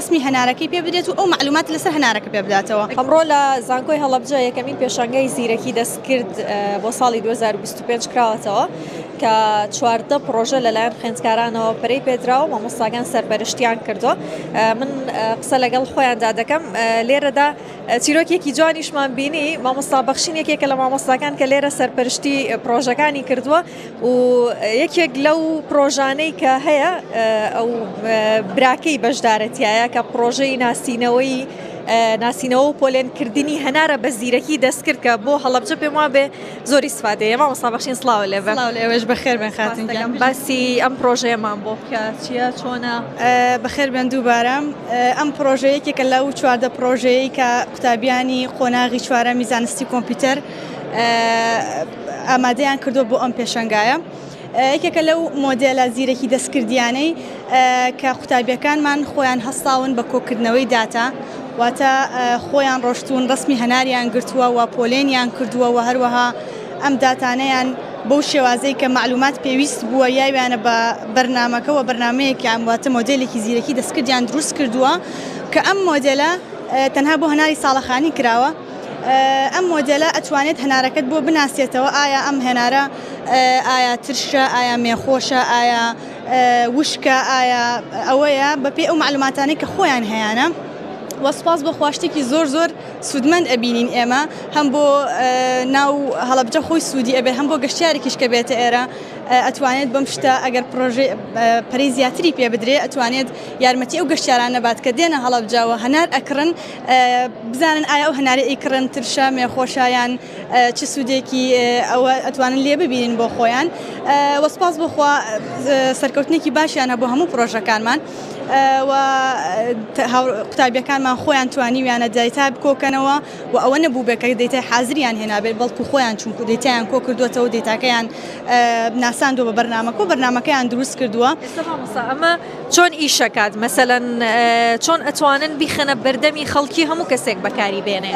ڕسمی هەنارەکەی پێ بدرێت و ئەو معلومات لەسەر هەنارەکە پێ بداتەوە. ئەمڕۆ لە زانکۆی هەڵەبجە یەکەمین پێشانگای زیرەکی دەستکرد بۆ ساڵی 2025 کراوەتەوە کە 14 پرۆژە لەلایەن خوێندکارانەوە پەرەی پێدراوە و مامۆستاکان سەرپەرشتیان کردووە. من قسە لەگەڵ خۆیاندا دەکەم لێرەدا چیرۆکێکی جوانیشمان بینی مامۆستا بەخشین یەکێکە لە مامۆستاکان کە لێرە سەرپەرشتی پرۆژەکانی کردووە و یەکێک لەو پرۆژانەی کە هەیە ئەو براکەی بەشدارەتیایە کە پرۆژەی ناسینەوە و پۆلێنکردنی هەنارە بە زیرەکی دەستکرد کە بۆ هەڵەبجە پێم وا بێ زۆری سوادەیە. مامۆستا بەخشین سڵاو لێبێ. ئێوەش بەخێر بێن خاتنجان. باسی ئەم پرۆژەیەمان بۆ بکە چییە چۆنە؟ بەخێر بێن دووبارە. ئەم پرۆژەیەکێکە لەو 14 پرۆژەیە کە قوتابیانی خۆناغی چوارەمی زانستی کۆمپیوتەر ئامادەیان کردو بۆ ئەم پێشەنگایە. یەکێکە لەو مۆدێلە زیرەکی دەستکردیانەی کە قوتابیەکانمان خۆیان هەستاون بە کۆکردنەوەی داتا واتە خۆیان ڕۆشتون ڕسمی هەناریان گرتووە و پۆلێنیان کردووە و هەروەها ئەم داتانەیان بەو شێوازەی کە معلومات پێویست بووە یاویانە بە بەرنامەکە و بەرنمەیەکیان واتە مۆدێلێکی زیرەکی دەستکردیان دروست کردووە کە ئەم مۆدێلە تەنها بۆ هەناری ساڵەخانی کراوە. ئەم مۆدێلە ئەتوانێت هەنارەکەت بۆ بناسیێتەوە ئایا ئەم هێنارە ئایا ترشە ئایا مێخۆشە ئایا وشکە ئایا ئەوەیە بەپێی ئەو معلوماتانەی کە خۆیان هەیەە. وەسپاس بۆ خواشتێکی زۆر سوودمەند ئەبینین ئێمە هەم بۆ ناو هەڵەبجە خۆی سوودی ئەبێ هەم بۆ گەشتیارێکیش کە بێتە ئێرە ئەتوانێت بەم شتە ئەگەر پرۆژێ پەرەی زیاتری پێ بدرێ ئەتوانێت یارمەتی ئەو گەشتیاران نەبات کە دێنە هەڵەبجاوە هەنار ئەکڕن بزانن ئایا ئەو هەناری ئەیکڕن ترشە مێخۆشایان چ سوودێکی ئەوە ئەتوانن لێ ببینین بۆ خۆیان. وەسپاس بۆخوا سەرکەوتنێکی باشیانە بۆ هەموو پرۆژەکانمان و قوتابیەکانمان خۆیان توانیویانە دایتا بکۆکەنەوە و ئەوە نەبوو بێکە دەیتای حازریان هێنابێت بەڵکو خۆیان چونکو دەیتایان کۆ کردوێتەوە دەیتاکەیان ناساندوە بە بەرنامەکە و بەرنامەکەیان دروست کردووە. ئەمە چۆن ئیشەکات مەسەلەن چۆن ئەتوانن بیخەنە بەردەمی خەڵکی هەموو کەسێک بەکاری بێنێ؟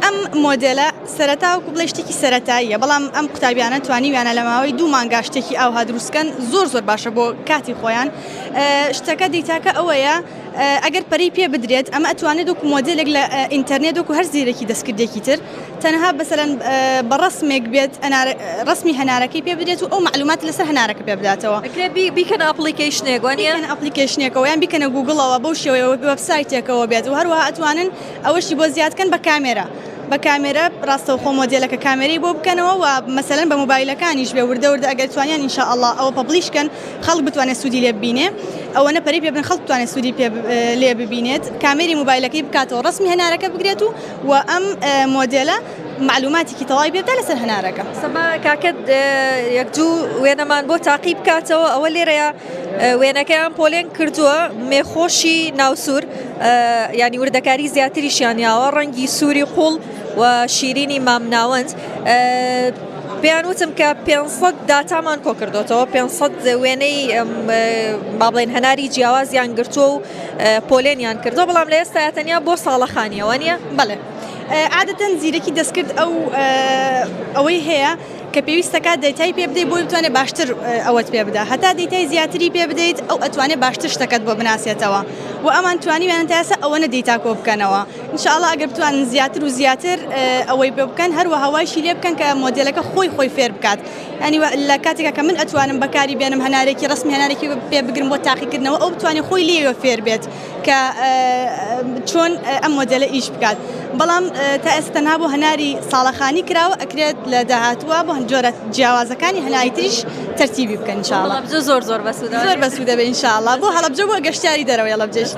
ئەم مۆدێلە سەرەتا و بڵێ شتێکی سەرەتاییە بەڵام ئەم قوتابیانە توانیویانە لە ماوەی 2 مانگا شتێکی ئاوها دروستکەن زۆر باشە بۆ کاتی خۆیان. شتەکە دەیتاکە ئەوەیە ئەگەر پەری پێ بدرێت ئەمە ئەتوانێت وەکو مۆدێلێک لە ئینتەرنێت وەکو هەر زیرەکی دەستکردێکی تر تەنها بەسەرەن بە ڕسمێک بێت ڕسمی هەنارەکەی پێ بدرێت و ئەو معلومات لەسەر هەنارەکە پێ بداتەوە. بیکەن ئەپلیکیشنێک وانە ئەپلیکیشنێکەوە یان بیکەنە گوگڵەوە بەو شێوەیە وەبسایتێکەوە بێت و هەروەها ئەتوانن ئەوەشی بۆ زیادکەن بە کامێرە. بە کامێرە ڕاستەوخۆ مۆدێلەکە کامێرەی بۆ بکەنەوە و مەسەلەن بە موبایلەکانیش بێ وردە ئەگەر توانیان ئینشاءالله ئەوە پەبلیشکەن خەڵک بتوانێت سوودی لێ ببینێ ئەوە نەپەری پێ بن خەڵک بتوانێت سوودی لێ ببینێت کامێری موبایلەکەی بکاتەوە ڕسمی هەنارەکە بگرێت و ئەم مۆدێلە معلوماتێکی تەواوی پێ بدات لەسەر هەنارەکە. سەما کاکەت یەکجوو وێنەمان بۆ تاقی بکاتەوە ئەوە لێرەیە وێنەکەیان پۆلێن کردووە مێخۆشی ناوسور ینی وردەکاری زیاتریشیانیاوە ڕەنگی سووری قوڵ و شیرینی مامناوەند پێیان وتم کە 500 داتامان کۆ کردوتەوە 500 وێنەی با بڵێن هەناری جیاوازیان گرتووە و پۆلێنیان کردووە بەڵام لە ئێستا تەنیا بۆ ساڵەخانیەوە نیە؟ بەڵێ عادەتەن زیرەکی دەستکرد ئەوەی هەیە کە پێویستەکە دەیتای پێ بدەیت بۆی بتوانێت باشتر ئەوەت پێ بدا هەتا دەیتای زیاتری پێ بدەیت ئەو ئەتوانێت باشتر شتەکەت بۆ بناسێتەوە و ئەمان توانیویان تاسە ئەوەنە دەیتا کۆ بکەنەوە ئینشاءالله ئەگەر بتوانن زیاتر و زیاتر ئەوەی پێ بکەن هەروە هەوایشی لێ بکەن کە مۆدێلەکە خۆی فێر بکات ینی لە کاتێکە کە من ئەتوانم بەکاری بێنم هەنارێکی ڕسمی هەنارێکی پێ بگرم بۆ تاقیکردنەوە ئەو بتوانێت خۆی لێوە فێر بێت کە چۆن ئەم مۆدێلە ئیش بکات بەڵام تا ئێستا تەنها بۆ هەناری ساڵەخانی کراوە ئەکرێت لە داهاتووە بۆ جۆرە جیاوازەکانی هەناری تریش تەرتیبی بکەن ئینشاءالله زۆر بەسوودە بێ ئینشاءالله بۆ هەڵەبجە بۆ گەشتیاری دەرەوەی هەڵەبجەش